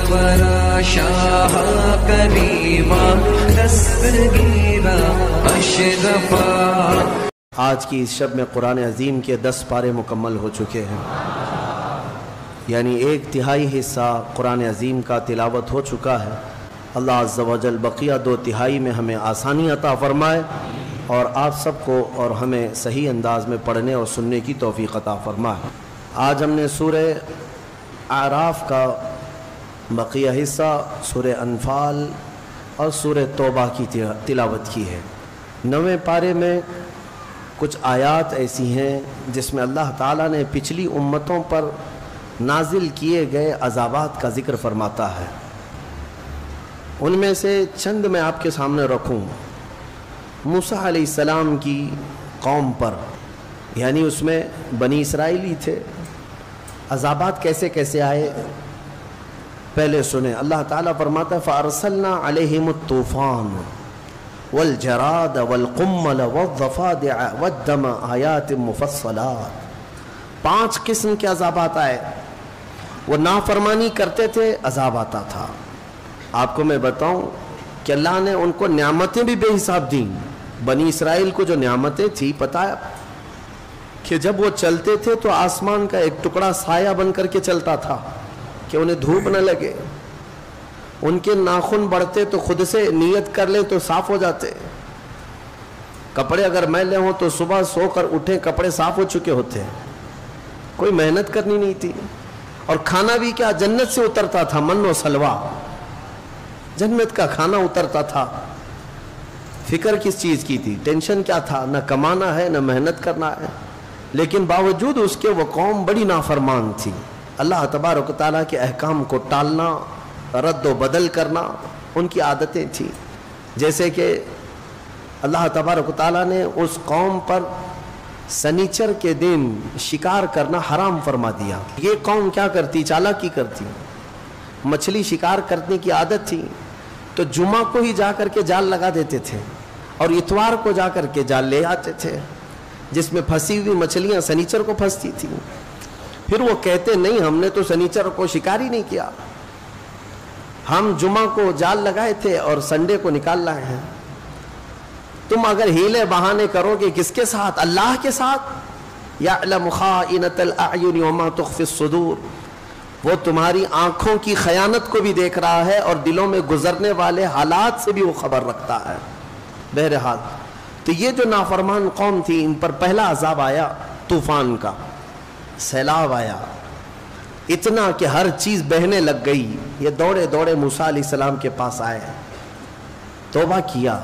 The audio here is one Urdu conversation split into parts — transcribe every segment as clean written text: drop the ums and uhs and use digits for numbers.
ورا شاہ کریما دستگیرا اشرفا۔ آج کی اس شب میں قرآن عظیم کے 10 پارے مکمل ہو چکے ہیں، یعنی 1/3 حصہ قرآن عظیم کا تلاوت ہو چکا ہے۔ اللہ عز و جل بقیہ 2/3 میں ہمیں آسانی عطا فرمائے اور آپ سب کو اور ہمیں صحیح انداز میں پڑھنے اور سننے کی توفیق عطا فرمائے۔ آج ہم نے سورہ اعراف کا بقیہ حصہ، سورہ انفال اور سورہ توبہ کی تلاوت کی ہے۔ 9ویں پارے میں کچھ آیات ایسی ہیں جس میں اللہ تعالیٰ نے پچھلی امتوں پر نازل کیے گئے عذابات کا ذکر فرماتا ہے۔ ان میں سے چند میں آپ کے سامنے رکھوں۔ موسیٰ علیہ السلام کی قوم پر، یعنی اس میں بنی اسرائیلی تھے، عذابات کیسے کیسے آئے پہلے سنیں۔ اللہ تعالیٰ فرماتا ہے فَأَرْسَلْنَا عَلَيْهِمُ الطُّوفَانَ والجراد والقمل والضفادع والدم آیات مفصلات۔ 5 قسم کے عذابات آئے۔ وہ نافرمانی کرتے تھے، عذاب آتا تھا۔ آپ کو میں بتاؤں کہ اللہ نے ان کو نعمتیں بھی بے حساب دیں۔ بنی اسرائیل کو جو نعمتیں تھی، پتہ ہے کہ جب وہ چلتے تھے تو آسمان کا ایک ٹکڑا سایہ بن کر کے چلتا تھا کہ انہیں دھوپ نہ لگے۔ ان کے ناخن بڑھتے تو خود سے نیت کر لیں تو صاف ہو جاتے۔ کپڑے اگر میلے ہوں تو صبح سو کر اٹھیں کپڑے صاف ہو چکے ہوتے ہیں، کوئی محنت کرنی نہیں تھی۔ اور کھانا بھی کیا جنت سے اترتا تھا، من و سلوہ، جنت کا کھانا اترتا تھا۔ فکر کس چیز کی تھی، ٹینشن کیا تھا، نہ کمانا ہے نہ محنت کرنا ہے۔ لیکن باوجود اس کے وہ قوم بڑی نافرمان تھی۔ اللہ تبارک و تعالیٰ کے احکام کو ٹالنا، رد و بدل کرنا ان کی عادتیں تھیں۔ جیسے کہ اللہ تبارک و تعالیٰ نے اس قوم پر سنیچر کے دن شکار کرنا حرام فرما دیا۔ یہ قوم کیا کرتی، چالاکی کرتی، مچھلی شکار کرنے کی عادت تھی تو جمعہ کو ہی جا کر کے جال لگا دیتے تھے اور اتوار کو جا کر کے جال لے آتے تھے، جس میں پھنسی ہوئی مچھلیاں سنیچر کو پھنستی تھیں۔ پھر وہ کہتے نہیں، ہم نے تو سنیچر کو شکار ہی نہیں کیا، ہم جمعہ کو جال لگائے تھے اور سنڈے کو نکال لائے ہیں۔ تم اگر ہیلے بہانے کرو گے کس کے ساتھ، اللہ کے ساتھ۔ یعلم خائنۃ الاعین وما تخفی الصدور، وہ تمہاری آنکھوں کی خیانت کو بھی دیکھ رہا ہے اور دلوں میں گزرنے والے حالات سے بھی وہ خبر رکھتا ہے۔ بہرحال تو یہ جو نافرمان قوم تھی، ان پر پہلا عذاب آیا طوفان کا، سیلاب آیا، اتنا کہ ہر چیز بہنے لگ گئی۔ یہ دوڑے دوڑے موسیٰ علیہ السلام کے پاس آئے، توبہ کیا،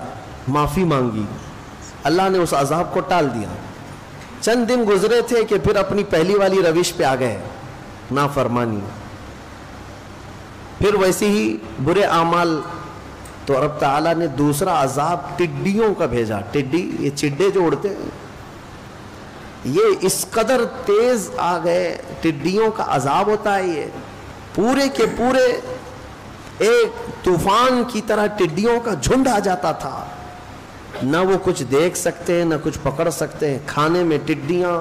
معافی مانگی، اللہ نے اس عذاب کو ٹال دیا۔ چند دن گزرے تھے کہ پھر اپنی پہلی والی روش پہ آ گئے، نافرمانی۔ پھر ویسے ہی برے اعمال، تو رب تعالیٰ نے دوسرا عذاب ٹڈیوں کا بھیجا۔ ٹڈی، یہ چڈے جو اڑتے ہیں، یہ اس قدر تیز آ گئے، ٹڈیوں کا عذاب ہوتا ہے۔ یہ پورے کے پورے ایک طوفان کی طرح ٹڈیوں کا جھنڈ آ جاتا تھا، نہ وہ کچھ دیکھ سکتے ہیں نہ کچھ پکڑ سکتے ہیں۔ کھانے میں ٹڈیاں،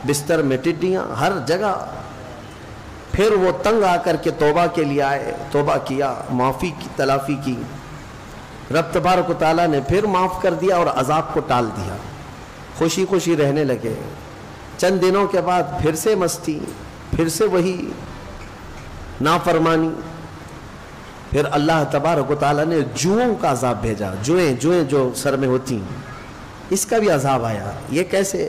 بستر میں ٹڈیاں، ہر جگہ۔ پھر وہ تنگ آ کر کے توبہ کے لیے آئے، توبہ کیا، معافی کی تلافی کی، رب تبارک و تعالیٰ نے پھر معاف کر دیا اور عذاب کو ٹال دیا، خوشی خوشی رہنے لگے۔ چند دنوں کے بعد پھر سے مستی، پھر سے وہی نافرمانی۔ پھر اللہ تبارک و تعالیٰ نے جوؤں کا عذاب بھیجا، جوئیں جو سر میں ہوتی، اس کا بھی عذاب آیا۔ یہ کیسے؟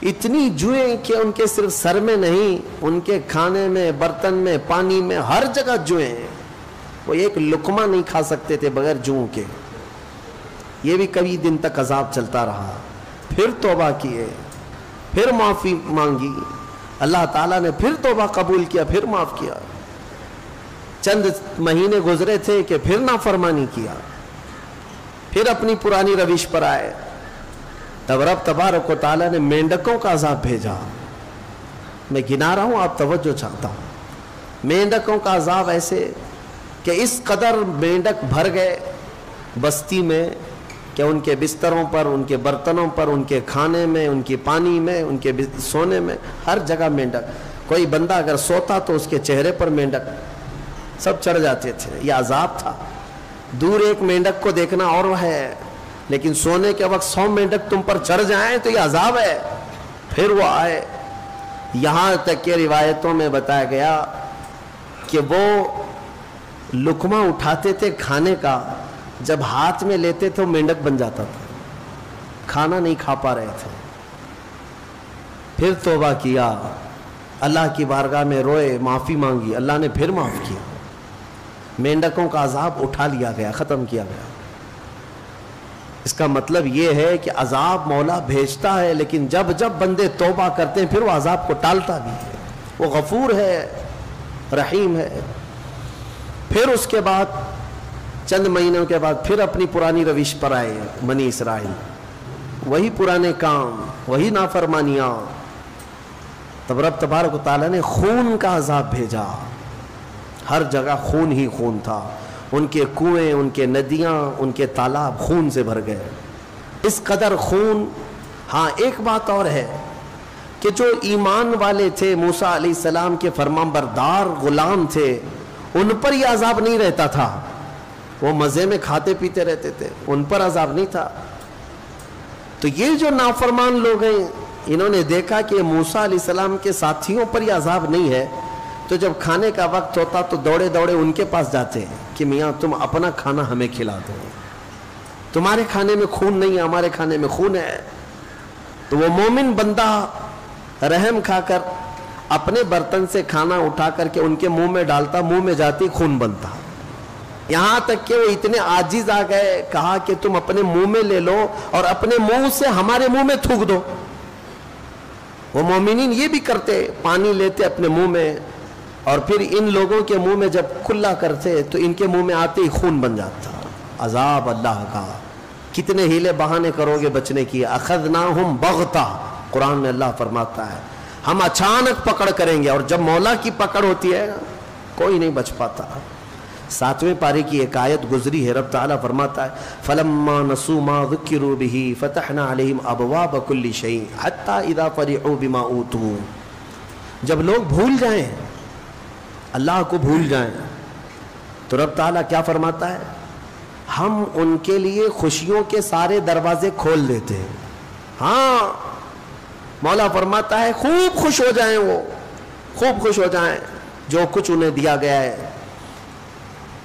اتنی جوئیں کہ ان کے صرف سر میں نہیں، ان کے کھانے میں، برتن میں، پانی میں، ہر جگہ جوئیں۔ وہ ایک لقمہ نہیں کھا سکتے تھے بغیر جوؤں کے۔ یہ بھی کئی دن تک عذاب چلتا رہا۔ پھر توبہ کیے، پھر معافی مانگی، اللہ تعالیٰ نے پھر توبہ قبول کیا، پھر معاف کیا۔ چند مہینے گزرے تھے کہ پھر نافرمانی کیا، پھر اپنی پرانی روش پر آئے۔ تب رب تبارک و تعالیٰ نے مینڈکوں کا عذاب بھیجا۔ میں گنا رہا ہوں، آپ توجہ چاہتا ہوں۔ مینڈکوں کا عذاب ایسے کہ اس قدر مینڈک بھر گئے بستی میں کہ ان کے بستروں پر، ان کے برتنوں پر، ان کے کھانے میں، ان کے پانی میں، ان کے سونے میں، ہر جگہ مینڈک۔ کوئی بندہ اگر سوتا تو اس کے چہرے پر مینڈک، سب چڑھ جاتے تھے. یہ عذاب تھا. دور ایک مینڈک کو دیکھنا اور ہے، لیکن سونے کے وقت 100 مینڈک تم پر چڑھ جائیں تو یہ عذاب ہے. پھر وہ آئے. یہاں تک کہ روایتوں میں بتایا گیا کہ وہ لقمہ اٹھاتے تھے کھانے کا، جب ہاتھ میں لیتے تھے وہ مینڈک بن جاتا تھا. کھانا نہیں کھا پا رہے تھے. پھر توبہ کیا، اللہ کی بارگاہ میں روئے، معافی مانگی، اللہ نے پھر معاف کیا. مینڈکوں کا عذاب اٹھا لیا گیا، ختم کیا گیا. اس کا مطلب یہ ہے کہ عذاب مولا بھیجتا ہے، لیکن جب جب بندے توبہ کرتے ہیں پھر وہ عذاب کو ٹالتا بھی ہے. وہ غفور ہے، رحیم ہے. پھر اس کے بعد چند مہینوں کے بعد پھر اپنی پرانی روش پر آئے بنی اسرائیل. وہی پرانے کام، وہی نافرمانیاں. تب رب تبارک و تعالیٰ نے خون کا عذاب بھیجا. ہر جگہ خون ہی خون تھا. ان کے کنویں، ان کے ندیاں، ان کے تالاب خون سے بھر گئے. اس قدر خون. ہاں ایک بات اور ہے کہ جو ایمان والے تھے، موسیٰ علیہ السلام کے فرمانبردار غلام تھے، ان پر یہ عذاب نہیں رہتا تھا. وہ مزے میں کھاتے پیتے رہتے تھے، ان پر عذاب نہیں تھا. تو یہ جو نافرمان لوگ ہیں، انہوں نے دیکھا کہ موسیٰ علیہ السلام کے ساتھیوں پر یہ عذاب نہیں ہے، تو جب کھانے کا وقت ہوتا تو دوڑے دوڑے ان کے پاس جاتے ہیں کہ میاں تم اپنا کھانا ہمیں کھلا دو. تمہارے کھانے میں خون نہیں ہے، ہمارے کھانے میں خون ہے. تو وہ مومن بندہ رحم کھا کر اپنے برتن سے کھانا اٹھا کر کے ان کے منہ میں ڈالتا، منہ میں جاتی خون بنتا. یہاں تک کہ وہ اتنے عاجز آ گئے، کہا کہ تم اپنے منہ میں لے لو اور اپنے منہ سے ہمارے منہ میں تھوک دو. وہ مومنین یہ بھی کرتے، پانی لیتے اپنے منہ میں اور پھر ان لوگوں کے منہ میں جب کھلا کرتے تو ان کے منہ میں آتے ہی خون بن جاتا. عذاب اللہ کا. کتنے ہیلے بہانے کرو گے بچنے کی. اخذناہم بغتہ، قرآن میں اللہ فرماتا ہے ہم اچانک پکڑ کریں گے، اور جب مولا کی پکڑ ہوتی ہے کوئی نہیں بچ پاتا. 7ویں پارے کی ایک آیت گزری ہے، رب تعالیٰ فرماتا ہے فَلَمَّا نَسُوا مَا ذُكِّرُوا بِهِ فَتَحْنَا عَلَيْهِمْ أَبْوَابَ كُلِّ شَيْءٍ حَتَّى إِذَا فَرِحُوا بِمَا أُوتُوا. جب لوگ بھول جائیں، اللہ کو بھول جائیں، تو رب تعالیٰ کیا فرماتا ہے؟ ہم ان کے لیے خوشیوں کے سارے دروازے کھول دیتے ہیں. ہاں مولا فرماتا ہے خوب خوش ہو جائیں، وہ خوب خوش ہو جائیں جو کچھ انہیں دیا گیا ہے.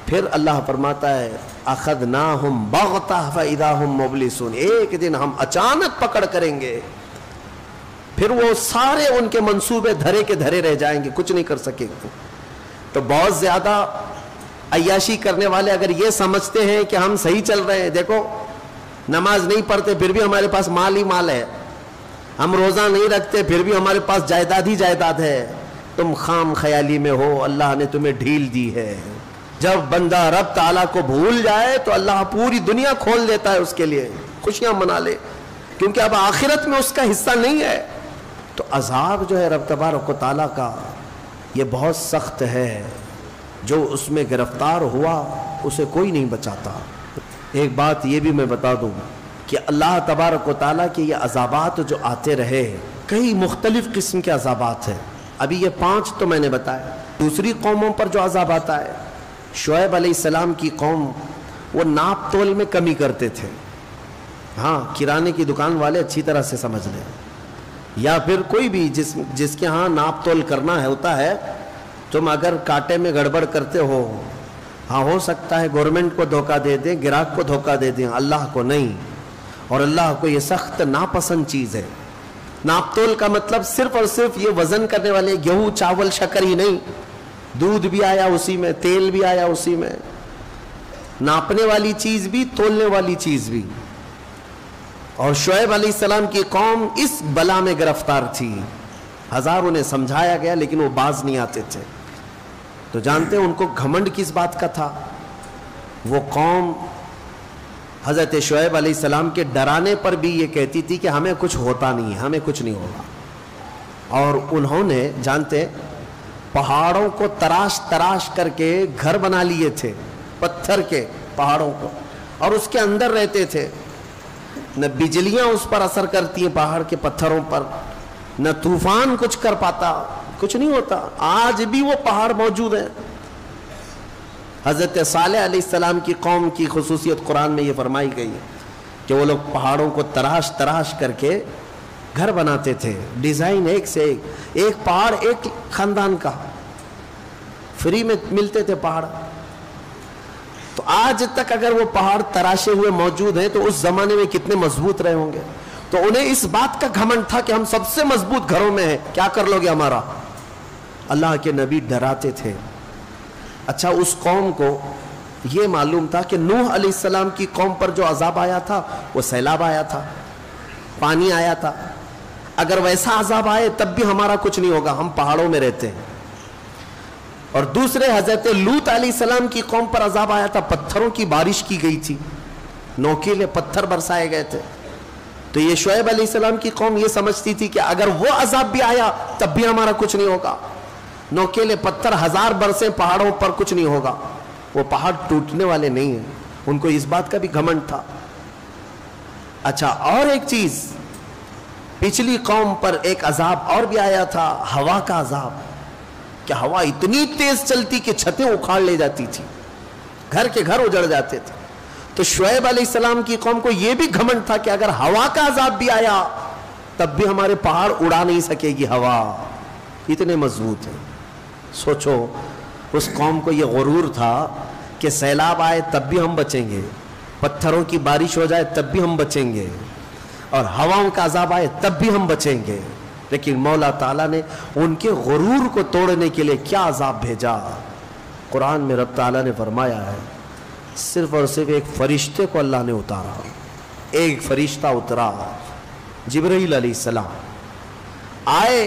پھر اللہ فرماتا ہے اخذناہم بغتہ فاذا ہم مبلسون. ایک دن ہم اچانک پکڑ کریں گے، پھر وہ سارے ان کے منصوبے دھرے کے دھرے رہ جائیں گے، کچھ نہیں کر سکیں گے. تو بہت زیادہ عیاشی کرنے والے اگر یہ سمجھتے ہیں کہ ہم صحیح چل رہے ہیں، دیکھو نماز نہیں پڑھتے پھر بھی ہمارے پاس مال ہی مال ہے، ہم روزہ نہیں رکھتے پھر بھی ہمارے پاس جائیداد ہی جائیداد ہے، تم خام خیالی میں ہو، اللہ نے تمہیں ڈھیل دی ہے. جب بندہ رب تعالیٰ کو بھول جائے تو اللہ پوری دنیا کھول دیتا ہے اس کے لیے، خوشیاں منا لے، کیونکہ اب آخرت میں اس کا حصہ نہیں ہے. تو عذاب جو ہے رب تبارک و تعالیٰ کا یہ بہت سخت ہے. جو اس میں گرفتار ہوا اسے کوئی نہیں بچاتا. ایک بات یہ بھی میں بتا دوں کہ اللہ تبارک و تعالیٰ کے یہ عذابات جو آتے رہے، کئی مختلف قسم کے عذابات ہیں. ابھی یہ 5 تو میں نے بتایا. دوسری قوموں پر جو عذاب آتا ہے، شعیب علیہ السلام کی قوم وہ ناپ تول میں کمی کرتے تھے. ہاں کرانے کی دکان والے اچھی طرح سے سمجھ لیں، یا پھر کوئی بھی جس کے ہاں ناپ تول کرنا ہے ہوتا ہے، تم اگر کانٹے میں گڑبڑ کرتے ہو، ہاں ہو سکتا ہے گورنمنٹ کو دھوکہ دے دیں، گراہک کو دھوکہ دے دیں، اللہ کو نہیں. اور اللہ کو یہ سخت ناپسند چیز ہے. ناپ تول کا مطلب صرف اور صرف یہ وزن کرنے والے گیہوں چاول شکر ہی نہیں، دودھ بھی آیا اسی میں، تیل بھی آیا اسی میں، ناپنے والی چیز بھی، تولنے والی چیز بھی. اور شعیب علیہ السلام کی قوم اس بلا میں گرفتار تھی. ہزار انہیں سمجھایا گیا لیکن وہ باز نہیں آتے تھے. تو جانتے ہیں ان کو گھمنڈ کس بات کا تھا؟ وہ قوم حضرت شعیب علیہ السلام کے ڈرانے پر بھی یہ کہتی تھی کہ ہمیں کچھ ہوتا نہیں ہے، ہمیں کچھ نہیں ہوگا. اور انہوں نے جانتے پہاڑوں کو تراش تراش کر کے گھر بنا لیے تھے، پتھر کے پہاڑوں کو، اور اس کے اندر رہتے تھے. نہ بجلیاں اس پر اثر کرتی ہیں پہاڑ کے پتھروں پر، نہ طوفان کچھ کر پاتا، کچھ نہیں ہوتا. آج بھی وہ پہاڑ موجود ہیں. حضرت صالح علیہ السلام کی قوم کی خصوصیت قرآن میں یہ فرمائی گئی ہے کہ وہ لوگ پہاڑوں کو تراش تراش کر کے گھر بناتے تھے، ڈیزائن ایک سے ایک پہاڑ ایک خاندان کا، فری میں ملتے تھے پہاڑ۔ تو آج تک اگر وہ پہاڑ تراشے ہوئے موجود ہیں تو اس زمانے میں کتنے مضبوط رہے ہوں گے۔ تو انہیں اس بات کا گھمنڈ تھا کہ ہم سب سے مضبوط گھروں میں ہیں، کیا کر لو گے ہمارا؟ اللہ کے نبی ڈراتے تھے۔ اچھا، اس قوم کو یہ معلوم تھا کہ نوح علیہ السلام کی قوم پر جو عذاب آیا تھا وہ سیلاب آیا تھا، پانی آیا تھا، اگر ویسا عذاب آئے تب بھی ہمارا کچھ نہیں ہوگا، ہم پہاڑوں میں رہتے ہیں۔ اور دوسرے حضرت لوط علیہ السلام کی قوم پر عذاب آیا تھا، پتھروں کی بارش کی گئی تھی، نوکیلے پتھر برسائے گئے تھے۔ تو یہ شعیب علیہ السلام کی قوم یہ سمجھتی تھی کہ اگر وہ عذاب بھی آیا تب بھی ہمارا کچھ نہیں ہوگا، نوکیلے پتھر 1000 برسیں پہاڑوں پر کچھ نہیں ہوگا، وہ پہاڑ ٹوٹنے والے نہیں ہیں، ان کو اس بات کا بھی گھمنڈ تھا۔ اچھا، اور ایک چیز، پچھلی قوم پر ایک عذاب اور بھی آیا تھا، ہوا کا عذاب، کہ ہوا اتنی تیز چلتی کہ چھتیں اکھاڑ لے جاتی تھی، گھر کے گھر اجڑ جاتے تھے۔ تو شعیب علیہ السلام کی قوم کو یہ بھی گھمنڈ تھا کہ اگر ہوا کا عذاب بھی آیا تب بھی ہمارے پہاڑ اڑا نہیں سکے گی ہوا، اتنے مضبوط ہیں۔ سوچو، اس قوم کو یہ غرور تھا کہ سیلاب آئے تب بھی ہم بچیں گے، پتھروں کی بارش ہو جائے تب بھی ہم بچیں گے، اور ہواؤں کا عذاب آئے تب بھی ہم بچیں گے۔ لیکن مولا تعالیٰ نے ان کے غرور کو توڑنے کے لیے کیا عذاب بھیجا؟ قرآن میں رب تعالیٰ نے فرمایا ہے، صرف اور صرف ایک فرشتے کو اللہ نے اتارا، ایک فرشتہ اترا، جبرائیل علیہ السلام آئے،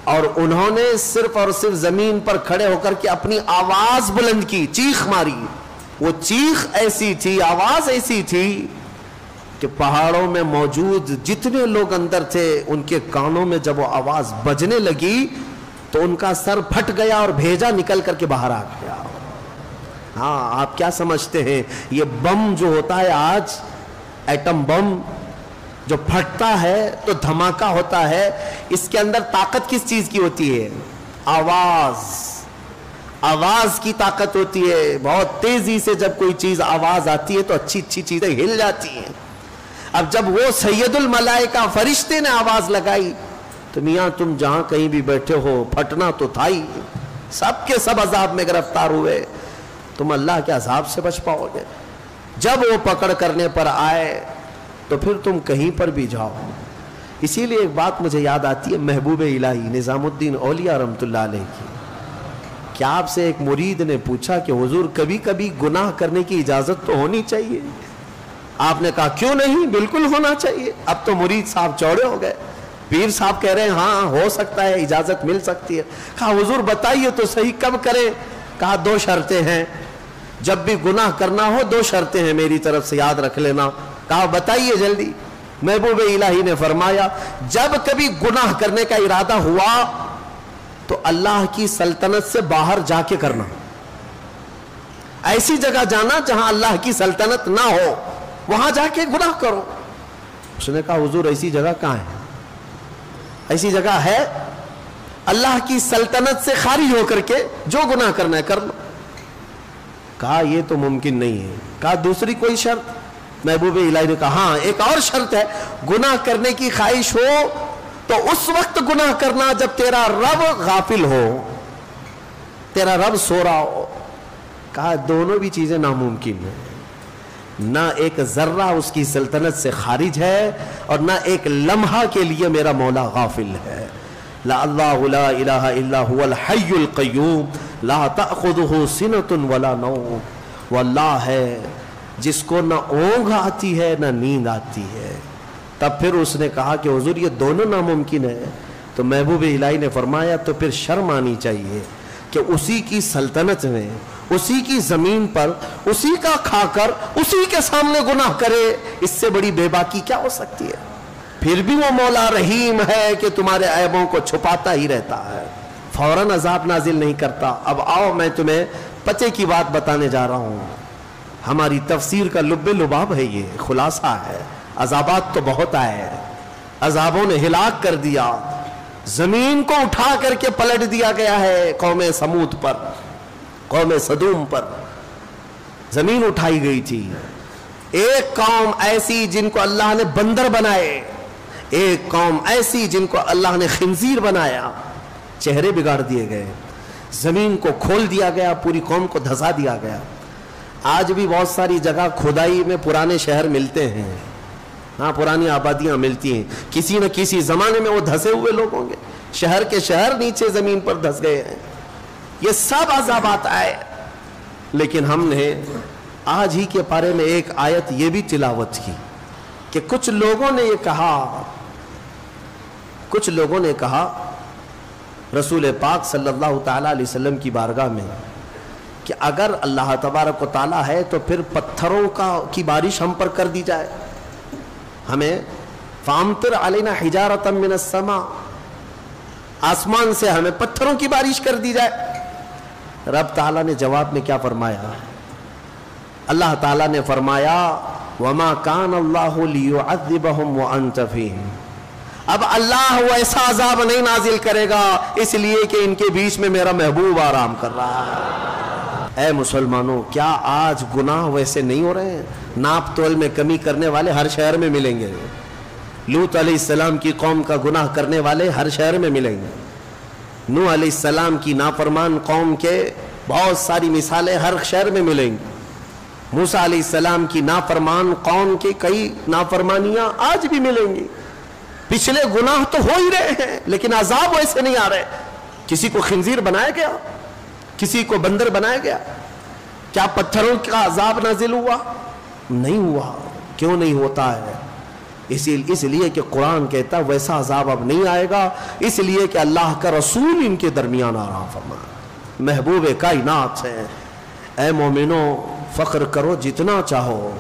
اور انہوں نے صرف اور صرف زمین پر کھڑے ہو کر کے اپنی آواز بلند کی، چیخ ماری۔ وہ چیخ ایسی تھی، آواز ایسی تھی کہ پہاڑوں میں موجود جتنے لوگ اندر تھے ان کے کانوں میں جب وہ آواز بجنے لگی تو ان کا سر پھٹ گیا اور بھیجا نکل کر کے باہر آ گیا۔ ہاں، آپ کیا سمجھتے ہیں یہ بم جو ہوتا ہے آج، ایٹم بم جو پھٹتا ہے تو دھماکہ ہوتا ہے، اس کے اندر طاقت کس چیز کی ہوتی ہے؟ آواز کی طاقت ہوتی ہے۔ بہت تیزی سے جب کوئی چیز آواز آتی ہے تو اچھی اچھی چیزیں ہل جاتی ہیں۔ اب جب وہ سید الملائکہ فرشتے نے آواز لگائی تو میاں تم جہاں کہیں بھی بیٹھے ہو، پھٹنا تو تھا ہی، سب کے سب عذاب میں گرفتار ہوئے، تم اللہ کے عذاب سے بچ پاؤ گے؟ جب وہ پکڑ کرنے پر آئے تو پھر تم کہیں پر بھی جاؤ۔ اسی لیے ایک بات مجھے یاد آتی ہے محبوب الہی نظام الدین اولیاء رحمۃ اللہ علیہ کی، کیا آپ سے ایک مرید نے پوچھا کہ حضور کبھی کبھی گناہ کرنے کی اجازت تو ہونی چاہیے؟ آپ نے کہا کیوں نہیں، بالکل ہونا چاہیے۔ اب تو مرید صاحب چوڑے ہو گئے، پیر صاحب کہہ رہے ہیں ہاں ہو سکتا ہے، اجازت مل سکتی ہے۔ کہا حضور بتائیے تو صحیح، کب کریں؟ کہا 2 شرطیں ہیں، جب بھی گناہ کرنا ہو 2 شرطیں ہیں میری طرف سے، یاد رکھ لینا۔ کہا بتائیے جلدی۔ محبوب الہی نے فرمایا جب کبھی گناہ کرنے کا ارادہ ہوا تو اللہ کی سلطنت سے باہر جا کے کرنا، ایسی جگہ جانا جہاں اللہ کی سلطنت نہ ہو، وہاں جا کے گناہ کرو۔ اس نے کہا حضور ایسی جگہ کہاں ہے؟ ایسی جگہ ہے؟ اللہ کی سلطنت سے خارج ہو کر کے جو گناہ کرنا ہے کر لو۔ کہا یہ تو ممکن نہیں ہے۔ کہا دوسری کوئی شرط؟ محبوب الہی نے کہا ہاں ایک اور شرط ہے، گناہ کرنے کی خواہش ہو تو اس وقت گناہ کرنا جب تیرا رب غافل ہو، تیرا رب سو رہا ہو۔ کہا دونوں بھی چیزیں ناممکن ہیں، نہ ایک ذرہ اس کی سلطنت سے خارج ہے اور نہ ایک لمحہ کے لیے میرا مولا غافل ہے۔ لا اللہ لا الہ الا هو الحی القیوم لا تأخذہ سنۃ ولا نوم، وہ اللہ ہے جس کو نہ اونگ آتی ہے نہ نیند آتی ہے۔ تب پھر اس نے کہا کہ حضور یہ دونوں ناممکن ہے، تو محبوب الہی نے فرمایا تو پھر شرم آنی چاہیے کہ اسی کی سلطنت میں، اسی کی زمین پر، اسی کا کھا کر اسی کے سامنے گناہ کرے، اس سے بڑی بے باکی کیا ہو سکتی ہے؟ پھر بھی وہ مولا رحیم ہے کہ تمہارے عیبوں کو چھپاتا ہی رہتا ہے، فوراً عذاب نازل نہیں کرتا۔ اب آؤ میں تمہیں پتے کی بات بتانے جا رہا ہوں، ہماری تفسیر کا لب لباب ہے، یہ خلاصہ ہے۔ عذابات تو بہت آئے، عذابوں نے ہلاک کر دیا، زمین کو اٹھا کر کے پلٹ دیا گیا ہے قوم سمود پر، قوم صدوم پر زمین اٹھائی گئی تھی. ایک قوم ایسی جن کو اللہ نے بندر بنائے، ایک قوم ایسی جن کو اللہ نے خنزیر بنایا، چہرے بگاڑ دیے گئے، زمین کو کھول دیا گیا، پوری قوم کو دھسا دیا گیا. آج بھی بہت ساری جگہ کھدائی میں پرانے شہر ملتے ہیں، ہاں پرانی آبادیاں ملتی ہیں، کسی نہ کسی زمانے میں وہ دھسے ہوئے لوگ ہوں گے، شہر کے شہر نیچے زمین پر دھس گئے ہیں. یہ سب عذابات آئے. لیکن ہم نے آج ہی کے پارے میں ایک آیت یہ بھی تلاوت کی کہ کچھ لوگوں نے کہا رسول پاک صلی اللہ تعالی علیہ وسلم کی بارگاہ میں کہ اگر اللہ تبارک و تعالی ہے تو پھر پتھروں کی بارش ہم پر کر دی جائے، ہمیں فامطر علینا حجارۃ من السماء، آسمان سے ہمیں پتھروں کی بارش کر دی جائے. رب تعالیٰ نے جواب میں کیا فرمایا؟ اللہ تعالیٰ نے فرمایا وَمَا كَانَ اللَّهُ لِيُعَذِّبَهُمْ وَأَنْتَ فِيهِمْ. اب اللہ ویسا عذاب نہیں نازل کرے گا اس لیے کہ ان کے بیچ میں میرا محبوب آرام کر رہا ہے. اے مسلمانوں، کیا آج گناہ ویسے نہیں ہو رہے ہیں؟ ناپ تول میں کمی کرنے والے ہر شہر میں ملیں گے. لوط علیہ السلام کی قوم کا گناہ کرنے والے ہر شہر میں ملیں گے. نوح علیہ السلام کی نافرمان قوم کے بہت ساری مثالیں ہر شہر میں ملیں گی. موسیٰ علیہ السلام کی نافرمان قوم کی کئی نافرمانیاں آج بھی ملیں گی. پچھلے گناہ تو ہو ہی رہے ہیں لیکن عذاب ویسے نہیں آ رہے. کسی کو خنزیر بنایا گیا، کسی کو بندر بنایا گیا. کیا پتھروں کا عذاب نازل ہوا؟ نہیں ہوا. کیوں نہیں ہوتا ہے؟ اس لیے کہ قرآن کہتا ویسا عذاب اب نہیں آئے گا، اس لیے کہ اللہ کا رسول ان کے درمیان آرام فرمائے، محبوب کائنات ہے. اے مومنوں، فخر کرو جتنا چاہو،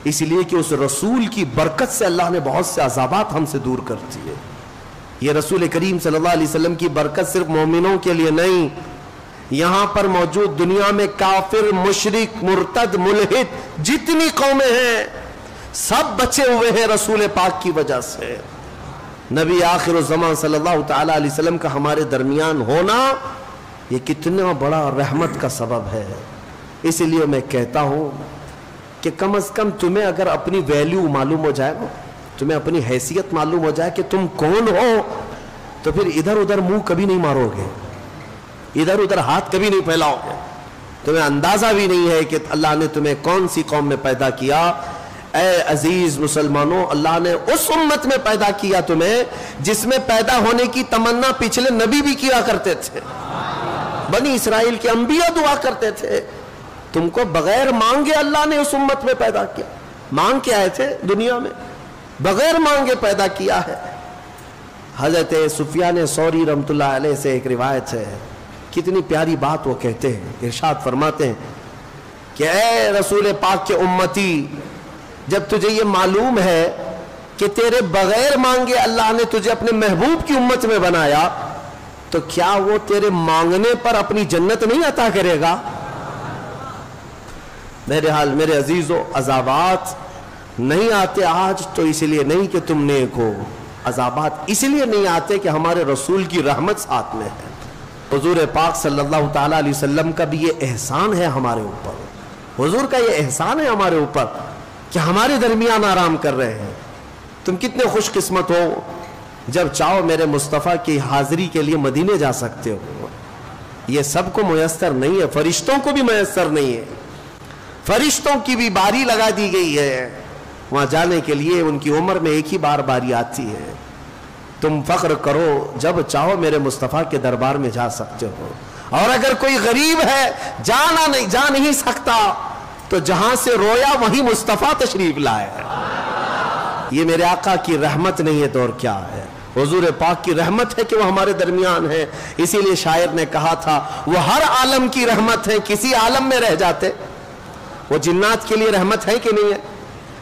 اس لیے کہ اس رسول کی برکت سے اللہ نے بہت سے عذابات ہم سے دور کر دیے. یہ رسول کریم صلی اللہ علیہ وسلم کی برکت صرف مومنوں کے لیے نہیں، یہاں پر موجود دنیا میں کافر، مشرک، مرتد، ملحد جتنی قومیں ہیں سب بچے ہوئے ہیں رسول پاک کی وجہ سے. نبی آخر الزمان صلی اللہ تعالی علیہ وسلم کا ہمارے درمیان ہونا یہ کتنا بڑا رحمت کا سبب ہے. اس لیے میں کہتا ہوں کہ کم از کم تمہیں اگر اپنی ویلیو معلوم ہو جائے نا، تمہیں اپنی حیثیت معلوم ہو جائے کہ تم کون ہو، تو پھر ادھر ادھر منہ کبھی نہیں مارو گے، ادھر ادھر ہاتھ کبھی نہیں پھیلاؤ گے. تمہیں اندازہ بھی نہیں ہے کہ اللہ نے تمہیں کون سی قوم میں پیدا کیا. اے عزیز مسلمانوں، اللہ نے اس امت میں پیدا کیا تمہیں جس میں پیدا ہونے کی تمنا پچھلے نبی بھی کیا کرتے تھے. بنی اسرائیل کے انبیاء دعا کرتے تھے. تم کو بغیر مانگے اللہ نے اس امت میں پیدا کیا. مانگ کے آئے تھے دنیا میں، بغیر مانگے پیدا کیا ہے. حضرت سفیان ثوری رحمۃ اللہ علیہ سے ایک روایت ہے، کتنی پیاری بات وہ کہتے ہیں. ارشاد فرماتے ہیں کہ اے رسول پاک کے امتی، جب تجھے یہ معلوم ہے کہ تیرے بغیر مانگے اللہ نے تجھے اپنے محبوب کی امت میں بنایا، تو کیا وہ تیرے مانگنے پر اپنی جنت نہیں عطا کرے گا؟ بہرحال میرے عزیزو، عذابات نہیں آتے آج تو اس لیے نہیں کہ تم نیک ہو، عذابات اس لیے نہیں آتے کہ ہمارے رسول کی رحمت ساتھ میں ہے. حضور پاک صلی اللہ تعالی علیہ وسلم کا بھی یہ احسان ہے ہمارے اوپر، حضور کا یہ احسان ہے ہمارے اوپر کہ ہمارے درمیان آرام کر رہے ہیں. تم کتنے خوش قسمت ہو، جب چاہو میرے مصطفیٰ کی حاضری کے لیے مدینے جا سکتے ہو. یہ سب کو میسر نہیں ہے، فرشتوں کو بھی میسر نہیں ہے. فرشتوں کی بھی باری لگا دی گئی ہے وہاں جانے کے لیے، ان کی عمر میں ایک ہی بار باری آتی ہے. تم فخر کرو، جب چاہو میرے مصطفیٰ کے دربار میں جا سکتے ہو. اور اگر کوئی غریب ہے جا نہیں سکتا تو جہاں سے رویا وہیں مصطفیٰ تشریف لائے. یہ میرے آقا کی رحمت نہیں ہے تو اور کیا ہے؟ حضور پاک کی رحمت ہے کہ وہ ہمارے درمیان ہے. اسی لیے شاعر نے کہا تھا وہ ہر عالم کی رحمت ہے، کسی عالم میں رہ جاتے. وہ جنات کے لیے رحمت ہے کہ نہیں ہے؟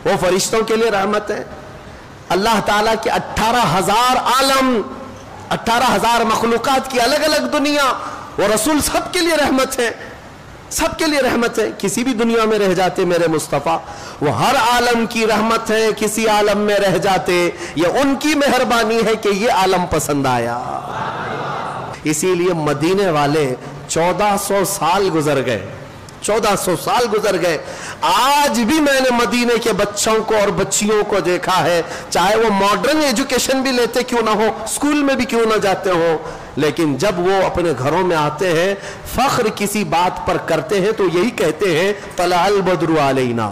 وہ فرشتوں کے لیے رحمت ہے. اللہ تعالیٰ کے 18,000 عالم، 18,000 مخلوقات کی الگ الگ دنیا، وہ رسول سب کے لیے رحمت ہے، سب کے لیے رحمت ہے. کسی بھی دنیا میں رہ جاتے میرے مصطفیٰ، وہ ہر عالم کی رحمت ہے. کسی عالم میں رہ جاتے یہ ان کی مہربانی ہے کہ یہ عالم پسند آیا. اسی لیے مدینے والے 1400 سال گزر گئے، 1400 سال گزر گئے، آج بھی میں نے مدینے کے بچوں کو اور بچیوں کو دیکھا ہے، چاہے وہ ماڈرن ایجوکیشن بھی لیتے کیوں نہ ہو، اسکول میں بھی کیوں نہ جاتے ہو، لیکن جب وہ اپنے گھروں میں آتے ہیں فخر کسی بات پر کرتے ہیں تو یہی کہتے ہیں طلع البدر علینا،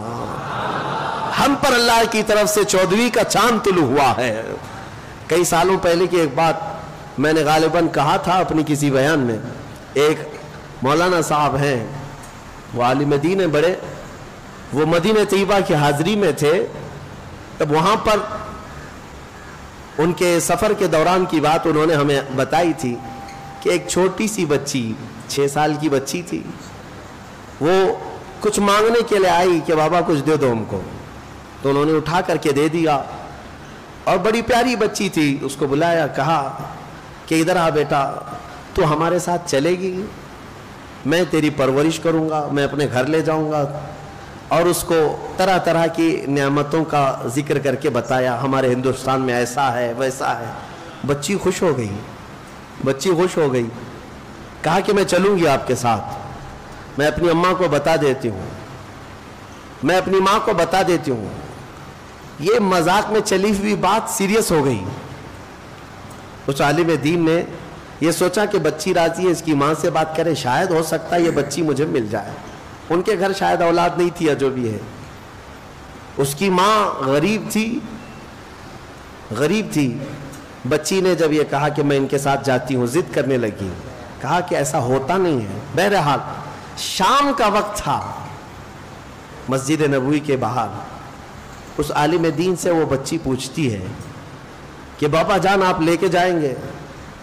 ہم پر اللہ کی طرف سے 14ویں کا چاند طلوع ہوا ہے۔ کئی سالوں پہلے کی ایک بات میں نے غالباً کہا تھا اپنی کسی بیان میں، ایک مولانا صاحب ہیں، وہ عالم دین ہیں بڑے، وہ مدینہ طیبہ کی حاضری میں تھے، تب وہاں پر ان کے سفر کے دوران کی بات انہوں نے ہمیں بتائی تھی کہ ایک چھوٹی سی بچی 6 سال کی بچی تھی، وہ کچھ مانگنے کے لیے آئی کہ بابا کچھ دے دو ہم کو، تو انہوں نے اٹھا کر کے دے دیا، اور بڑی پیاری بچی تھی، اس کو بلایا، کہا کہ ادھر آ بیٹا، تو ہمارے ساتھ چلے گی، میں تیری پرورش کروں گا، میں اپنے گھر لے جاؤں گا، اور اس کو طرح طرح کی نعمتوں کا ذکر کر کے بتایا، ہمارے ہندوستان میں ایسا ہے ویسا ہے۔ بچی خوش ہو گئی، بچی خوش ہو گئی، کہا کہ میں چلوں گی آپ کے ساتھ، میں اپنی اماں کو بتا دیتی ہوں، میں اپنی ماں کو بتا دیتی ہوں۔ یہ مذاق میں چلی ہوئی بات سیریس ہو گئی۔ اس عالم دین نے یہ سوچا کہ بچی راضی ہے، اس کی ماں سے بات کرے، شاید ہو سکتا ہے یہ بچی مجھے مل جائے، ان کے گھر شاید اولاد نہیں تھی یا جو بھی ہے۔ اس کی ماں غریب تھی، بچی نے جب یہ کہا کہ میں ان کے ساتھ جاتی ہوں، ضد کرنے لگی، کہا کہ ایسا ہوتا نہیں ہے۔ بہرحال شام کا وقت تھا، مسجد نبوی کے باہر، اس عالم دین سے وہ بچی پوچھتی ہے کہ بابا جان آپ لے کے جائیں گے،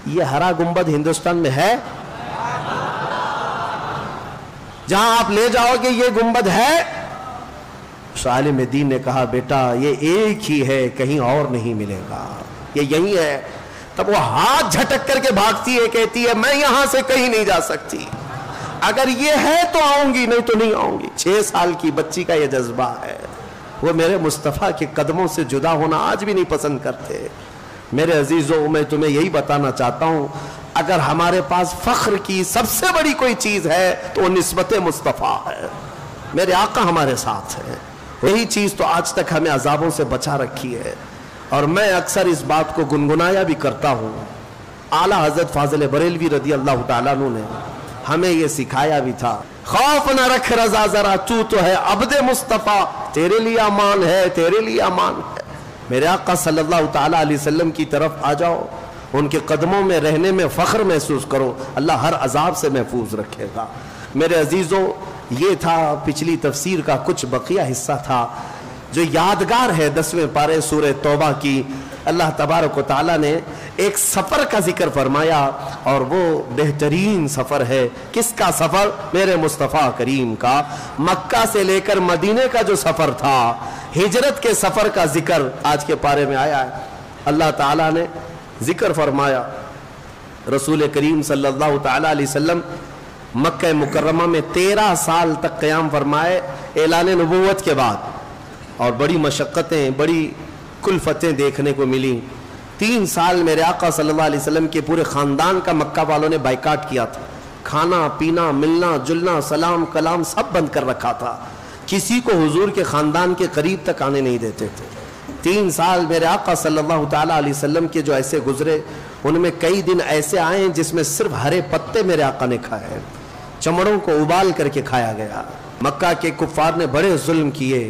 یہ ہرا گنبد ہندوستان میں ہے جہاں آپ لے جاؤ گے، یہ گنبد ہے؟ اس عالم دین نے کہا بیٹا یہ ایک ہی ہے، کہیں اور نہیں ملے گا، یہ یہی ہے۔ تب وہ ہاتھ جھٹک کر کے بھاگتی ہے، کہتی ہے میں یہاں سے کہیں نہیں جا سکتی، اگر یہ ہے تو آؤں گی، نہیں تو نہیں آؤں گی۔ 6 سال کی بچی کا یہ جذبہ ہے، وہ میرے مصطفیٰ کے قدموں سے جدا ہونا آج بھی نہیں پسند کرتے۔ میرے عزیزوں، میں تمہیں یہی بتانا چاہتا ہوں، اگر ہمارے پاس فخر کی سب سے بڑی کوئی چیز ہے تو وہ نسبت مصطفیٰ ہے، میرے آقا ہمارے ساتھ ہے، وہی چیز تو آج تک ہمیں عذابوں سے بچا رکھی ہے۔ اور میں اکثر اس بات کو گنگنایا بھی کرتا ہوں، اعلیٰ حضرت فاضل بریلوی رضی اللہ تعالیٰ عنہ نے ہمیں یہ سکھایا بھی تھا، خوف نہ رکھ رضا ذرا، تو ہے عبد مصطفیٰ، تیرے لیے امان ہے، تیرے لیے امان ہے۔ میرے آقا صلی اللہ تعالیٰ علیہ وسلم کی طرف آ جاؤ، ان کے قدموں میں رہنے میں فخر محسوس کرو، اللہ ہر عذاب سے محفوظ رکھے گا۔ میرے عزیزوں، یہ تھا پچھلی تفسیر کا کچھ بقیہ حصہ تھا جو یادگار ہے 10ویں پارے سورہ توبہ کی۔ اللہ تبارک و تعالیٰ نے ایک سفر کا ذکر فرمایا، اور وہ بہترین سفر ہے۔ کس کا سفر؟ میرے مصطفیٰ کریم کا۔ مکہ سے لے کر مدینے کا جو سفر تھا، ہجرت کے سفر کا ذکر آج کے پارے میں آیا ہے۔ اللہ تعالیٰ نے ذکر فرمایا، رسول کریم صلی اللہ تعالیٰ علیہ وسلم مکہ مکرمہ میں 13 سال تک قیام فرمائے اعلان نبوت کے بعد، اور بڑی مشقتیں، بڑی کلفتیں دیکھنے کو ملی۔ 3 سال میرے آقا صلی اللہ علیہ وسلم کے پورے خاندان کا مکہ والوں نے بائیکاٹ کیا تھا، کھانا پینا ملنا جلنا سلام کلام سب بند کر رکھا تھا، کسی کو حضور کے خاندان کے قریب تک آنے نہیں دیتے تھے۔ 3 سال میرے آقا صلی اللہ تعالیٰ علیہ وسلم کے جو ایسے گزرے، ان میں کئی دن ایسے آئے ہیں جس میں صرف ہرے پتے میرے آقا نے کھائے، چمڑوں کو ابال کر کے کھایا گیا۔ مکہ کے کفار نے بڑے ظلم کیے،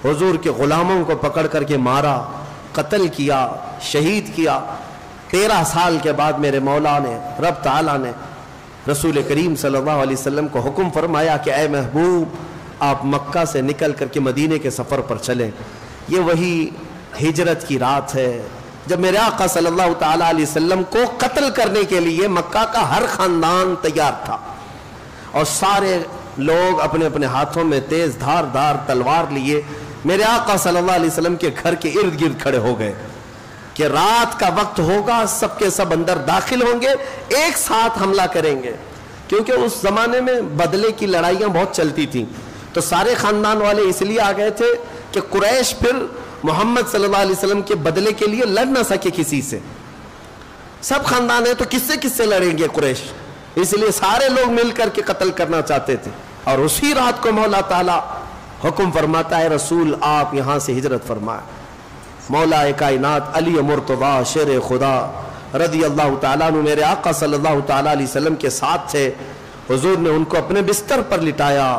حضور کے غلاموں کو پکڑ کر کے مارا، قتل کیا، شہید کیا۔ 13 سال کے بعد میرے مولا نے، رب تعالیٰ نے رسول کریم صلی اللہ علیہ وسلم کو حکم فرمایا کہ اے محبوب، آپ مکہ سے نکل کر کے مدینے کے سفر پر چلیں۔ یہ وہی ہجرت کی رات ہے جب میرے آقا صلی اللہ تعالیٰ علیہ وسلم کو قتل کرنے کے لیے مکہ کا ہر خاندان تیار تھا، اور سارے لوگ اپنے اپنے ہاتھوں میں تیز دھار تلوار لیے میرے آقا صلی اللہ علیہ وسلم کے گھر کے ارد گرد کھڑے ہو گئے کہ رات کا وقت ہوگا، سب کے سب اندر داخل ہوں گے، ایک ساتھ حملہ کریں گے، کیونکہ اس زمانے میں بدلے کی لڑائیاں بہت چلتی تھیں۔ تو سارے خاندان والے اس لیے آ گئے تھے کہ قریش پھر محمد صلی اللہ علیہ وسلم کے بدلے کے لیے لڑ نہ سکے کسی سے، سب خاندان ہیں تو کس سے لڑیں گے قریش، اس لیے سارے لوگ مل کر کے قتل کرنا چاہتے تھے. اور اسی رات کو مولا تعالیٰ حکم فرماتا ہے رسول آپ یہاں سے ہجرت فرمائیں. مولا کائنات علی مرتضیٰ شیر خدا رضی اللہ تعالیٰ عنہ میرے آقا صلی اللہ تعالیٰ علیہ وسلم کے ساتھ تھے. حضور نے ان کو اپنے بستر پر لٹایا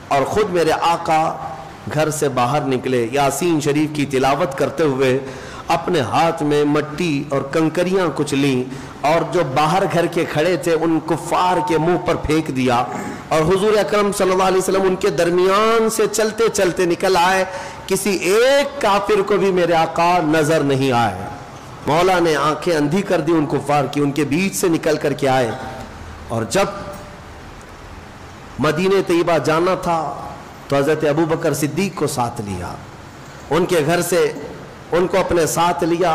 اور خود میرے آقا گھر سے باہر نکلے, یاسین شریف کی تلاوت کرتے ہوئے اپنے ہاتھ میں مٹی اور کنکریاں کچھ لیں اور جو باہر گھر کے کھڑے تھے ان کفار کے منہ پر پھینک دیا. اور حضور اکرم صلی اللہ علیہ وسلم ان کے درمیان سے چلتے چلتے نکل آئے, کسی ایک کافر کو بھی میرے آقا نظر نہیں آئے. مولا نے آنکھیں اندھی کر دی ان کفار کی, ان کے بیچ سے نکل کر کے آئے. اور جب مدینہ طیبہ جانا تھا تو حضرت ابوبکر صدیق کو ساتھ لیا, ان کے گھر سے ان کو اپنے ساتھ لیا.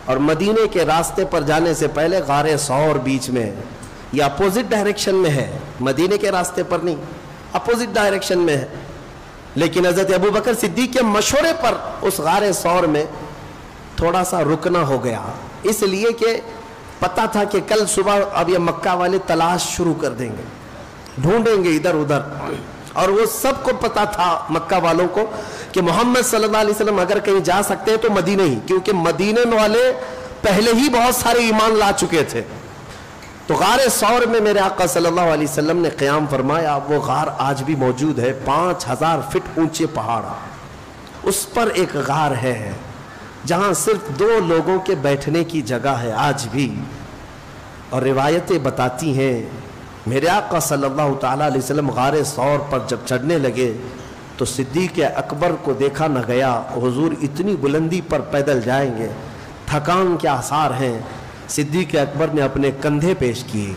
اور مدینے کے راستے پر جانے سے پہلے غار ثور بیچ میں, یہ اپوزٹ ڈائریکشن میں ہے, مدینے کے راستے پر نہیں, اپوزٹ ڈائریکشن میں ہے. لیکن حضرت ابوبکر صدیق کے مشورے پر اس غار ثور میں تھوڑا سا رکنا ہو گیا, اس لیے کہ پتا تھا کہ کل صبح اب یہ مکہ والے تلاش شروع کر دیں گے, ڈھونڈیں گے ادھر ادھر. اور وہ سب کو پتا تھا مکہ والوں کو کہ محمد صلی اللہ علیہ وسلم اگر کہیں جا سکتے ہیں تو مدینہ ہی, کیونکہ مدینے والے پہلے ہی بہت سارے ایمان لا چکے تھے. تو غار ثور میں میرے آقا صلی اللہ علیہ وسلم نے قیام فرمایا. وہ غار آج بھی موجود ہے, 5000 فٹ اونچے پہاڑ, اس پر ایک غار ہے جہاں صرف 2 لوگوں کے بیٹھنے کی جگہ ہے آج بھی. اور روایتیں بتاتی ہیں میرے آقا صلی اللہ تعالیٰ علیہ وسلم غار ثور پر جب چڑھنے لگے تو صدیق اکبر کو دیکھا نہ گیا. حضور اتنی بلندی پر پیدل جائیں گے, تھکان کے آثار ہیں. صدیق اکبر نے اپنے کندھے پیش کیے,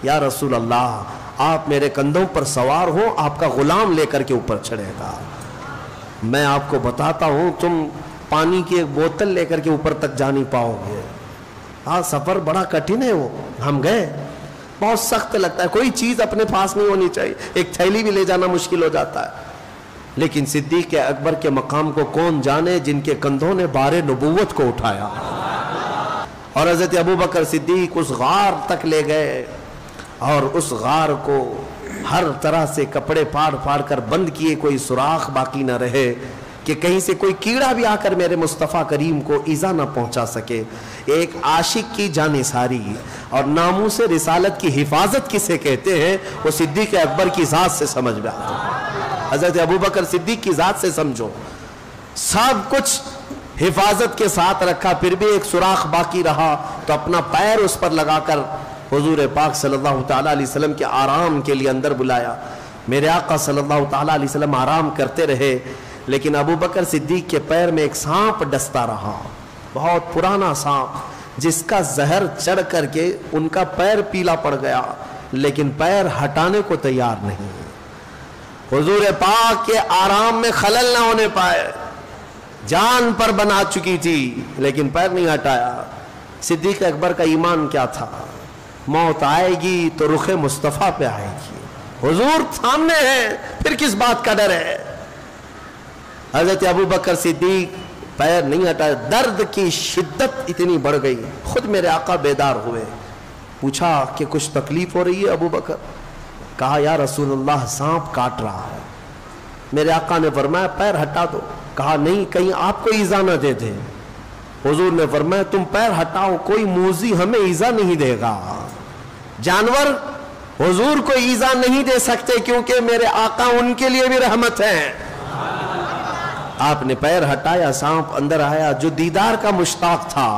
یا رسول اللہ آپ میرے کندھوں پر سوار ہوں, آپ کا غلام لے کر کے اوپر چڑھے گا. میں آپ کو بتاتا ہوں تم پانی کی ایک بوتل لے کر کے اوپر تک جا نہیں پاؤ گے. ہاں سفر بڑا کٹھن ہے, وہ ہم گئے, بہت سخت لگتا ہے, کوئی چیز اپنے پاس نہیں ہونی چاہیے, ایک تھیلی بھی لے جانا مشکل ہو جاتا ہے. لیکن صدیق اکبر کے مقام کو کون جانے جن کے کندھوں نے بار نبوت کو اٹھایا. اور حضرت ابوبکر صدیق اس غار تک لے گئے اور اس غار کو ہر طرح سے کپڑے پھاڑ پھاڑ کر بند کیے, کوئی سوراخ باقی نہ رہے کہ کہیں سے کوئی کیڑا بھی آ کر میرے مصطفیٰ کریم کو ایذا نہ پہنچا سکے. ایک عاشق کی جانثاری اور ناموس رسالت کی حفاظت کسے کہتے ہیں وہ صدیق اکبر کی ذات سے سمجھ میں آتا ہے. حضرت ابوبکر صدیق کی ذات سے سمجھو, سب کچھ حفاظت کے ساتھ رکھا, پھر بھی ایک سوراخ باقی رہا تو اپنا پیر اس پر لگا کر حضور پاک صلی اللہ تعالیٰ علیہ وسلم کے آرام کے لیے اندر بلایا. میرے آقا صلی اللہ تعالیٰ علیہ وسلم آرام کرتے رہے, لیکن ابوبکر صدیق کے پیر میں ایک سانپ ڈستا رہا, بہت پرانا سانپ جس کا زہر چڑھ کر کے ان کا پیر پیلا پڑ گیا, لیکن پیر ہٹانے کو تیار نہیں. حضور پاک کے آرام میں خلل نہ ہونے پائے, جان پر بنا چکی تھی لیکن پیر نہیں ہٹایا. صدیق اکبر کا ایمان کیا تھا, موت آئے گی تو رخ مصطفیٰ پہ آئے گی, حضور سامنے ہے, پھر کس بات کا ڈر ہے. حضرت ابوبکر صدیق پیر نہیں ہٹایا, درد کی شدت اتنی بڑھ گئی. خود میرے آقا بیدار ہوئے, پوچھا کہ کچھ تکلیف ہو رہی ہے ابوبکر؟ کہا یا رسول اللہ سانپ کاٹ رہا ہے. میرے آقا نے فرمایا پیر ہٹا دو. کہا نہیں کہیں آپ کو ایذا نہ دے دے. حضور نے فرمایا تم پیر ہٹاؤ, کوئی موذی ہمیں ایذا نہیں دے گا. جانور حضور کو ایذا نہیں دے سکتے کیونکہ میرے آقا ان کے لیے بھی رحمت ہے. آپ نے پیر ہٹایا, سانپ اندر آیا, جو دیدار کا مشتاق تھا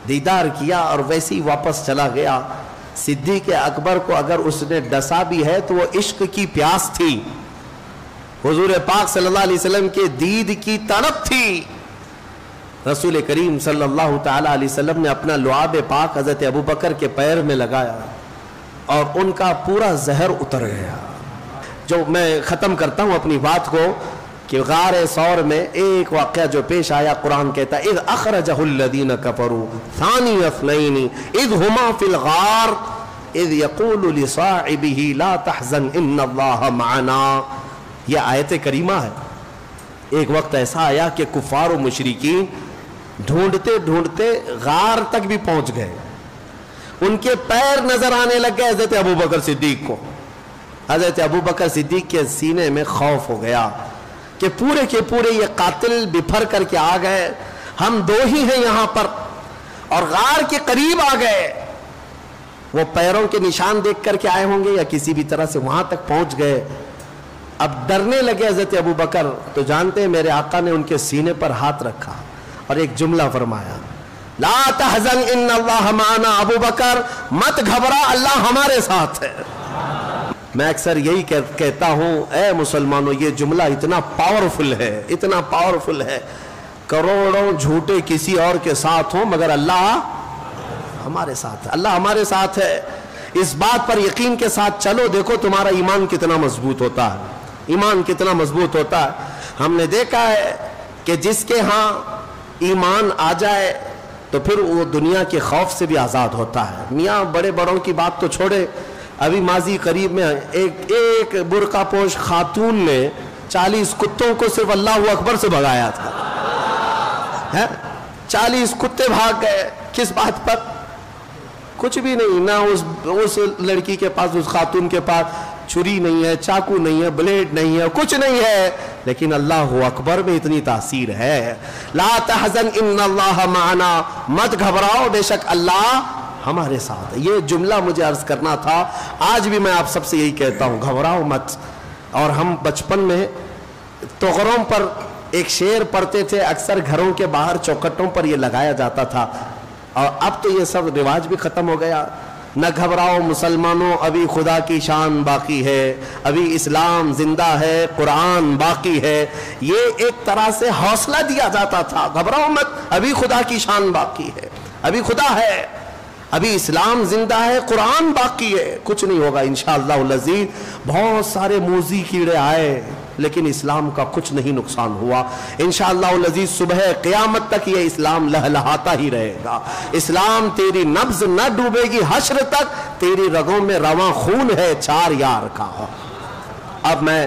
دیدار کیا اور ویسے ہی واپس چلا گیا. صدیق اکبر کو اگر اس نے ڈسا بھی ہے تو وہ عشق کی پیاس تھی, حضور پاک صلی اللہ علیہ وسلم کے دید کی طلب تھی. رسول کریم صلی اللہ تعالی علیہ وسلم نے اپنا لعاب پاک حضرت ابوبکر کے پیر میں لگایا اور ان کا پورا زہر اتر گیا. جو میں ختم کرتا ہوں اپنی بات کو کہ غار ثور میں ایک واقعہ جو پیش آیا, قرآن کہتا ہے اذ اخرجہ الذین کفروا ثانی اثنین اذ ہما فی الغار اذ یقول لصاحبہ لا تحزن ان اللہ معنا. یہ آیت کریمہ ہے. ایک وقت ایسا آیا کہ کفار و مشرکین ڈھونڈتے ڈھونڈتے غار تک بھی پہنچ گئے ان کے پیر نظر آنے لگ گئے حضرت ابوبکر صدیق کو. حضرت ابوبکر صدیق کے سینے میں خوف ہو گیا کہ پورے کے پورے یہ قاتل بپھر کر کے آ گئے, ہم دو ہی ہیں یہاں پر, اور غار کے قریب آ گئے. وہ پیروں کے نشان دیکھ کر کے آئے ہوں گے یا کسی بھی طرح سے وہاں تک پہنچ گئے. اب ڈرنے لگے حضرت ابوبکر. تو جانتے ہیں میرے آقا نے ان کے سینے پر ہاتھ رکھا اور ایک جملہ فرمایا, لا تحزن ان اللہ معنا. ابوبکر مت گھبرا, اللہ ہمارے ساتھ ہے. میں اکثر یہی کہتا ہوں, اے مسلمانوں یہ جملہ اتنا پاورفل ہے, اتنا پاورفل ہے. کروڑوں جھوٹے کسی اور کے ساتھ ہوں مگر اللہ ہمارے ساتھ ہے, اللہ ہمارے ساتھ ہے. اس بات پر یقین کے ساتھ چلو, دیکھو تمہارا ایمان کتنا مضبوط ہوتا ہے, ایمان کتنا مضبوط ہوتا ہے. ہم نے دیکھا ہے کہ جس کے ہاں ایمان آ جائے تو پھر وہ دنیا کے خوف سے بھی آزاد ہوتا ہے. میاں بڑے بڑوں کی بات تو چھوڑے, ابھی ماضی قریب میں ایک برقع پوش خاتون نے 40 کتوں کو صرف اللہ اکبر سے بھگایا تھا. 40 کتے بھاگ گئے. کس بات پر؟ کچھ بھی نہیں, نہ اس لڑکی کے پاس, اس خاتون کے پاس چھری نہیں ہے, چاقو نہیں ہے, بلیڈ نہیں ہے, کچھ نہیں ہے, لیکن اللہ اکبر میں اتنی تاثیر ہے. لا تحزن ان اللہ معنا, مت گھبراؤ بے شک اللہ ہمارے ساتھ. یہ جملہ مجھے عرض کرنا تھا. آج بھی میں آپ سب سے یہی کہتا ہوں, گھبراؤ مت. اور ہم بچپن میں تغروں پر ایک شعر پڑھتے تھے, اکثر گھروں کے باہر چوکھٹوں پر یہ لگایا جاتا تھا, اور اب تو یہ سب رواج بھی ختم ہو گیا. نہ گھبراؤ مسلمانوں, ابھی خدا کی شان باقی ہے, ابھی اسلام زندہ ہے, قرآن باقی ہے. یہ ایک طرح سے حوصلہ دیا جاتا تھا, گھبراؤ مت, ابھی خدا کی شان باقی ہے, ابھی خدا ہے, ابھی اسلام زندہ ہے, قرآن باقی ہے, کچھ نہیں ہوگا انشاءاللہ العزیز. بہت سارے موذی کیڑے آئے لیکن اسلام کا کچھ نہیں نقصان ہوا انشاءاللہ العزیز. صبح قیامت تک یہ اسلام لہلہاتا ہی رہے گا. اسلام تیری نبض نہ ڈوبے گی, حشر تک تیری رگوں میں رواں خون ہے 4 یار کا. اب میں